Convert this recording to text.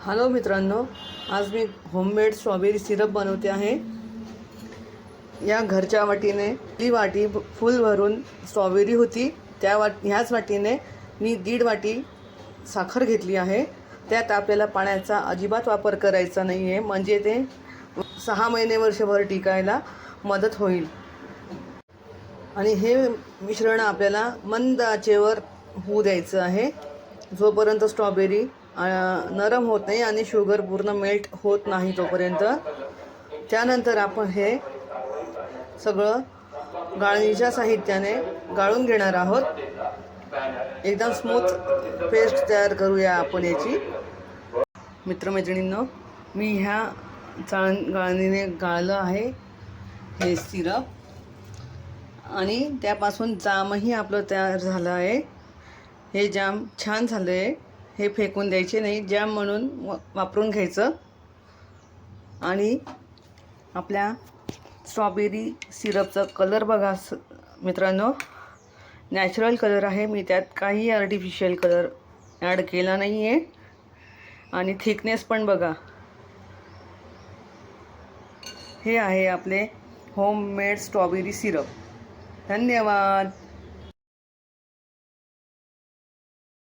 Hello मित्रांनो, आज मी homemade strawberry syrup बनवते आहे। या घरच्या वाटीने ती वाटी फुल भरून स्ट्रॉबेरी होती, ह्याच वाटीने मी 1.5 वाटी साखर घेतली आहे। त्यात आपल्याला पाण्याचा अजिबात वापर करायचा नाही आहे, म्हणजे ते 6 महिने वर्षभर टिकायला मदत होईल। आणि हे मिश्रण आपल्याला मंद आचेवर होऊ द्यायचं आहे, जोपर्यंत स्ट्रॉबेरी नरम होत नाही आणि शुगर पूर्ण मेल्ट होत नाही तोपर्यंत। त्यानंतर आपण हे सगळं गाळणीच्या साहित्याने गाळून घेणार आहोत। एकदम स्मूथ पेस्ट तयार करूया आपण याची। मित्रमैत्रिणींनो, मी ह्या गाळणीने गाळलं आहे हे सिरप, आणि त्यापासून जामही आपलं तयार झालं आहे। हे जाम छान झालं आहे, हे फेकून द्यायचे नाही, जॅम म्हणून वापरून घ्यायचं। आणि आपल्या स्ट्रॉबेरी सिरपचा कलर बघा मित्रांनो, नॅचरल कलर आहे, मी त्यात काही आर्टिफिशियल कलर ॲड केला नाही आहे। आणि थिकनेस पण बघा, हे आहे आपले होममेड स्ट्रॉबेरी सिरप। धन्यवाद।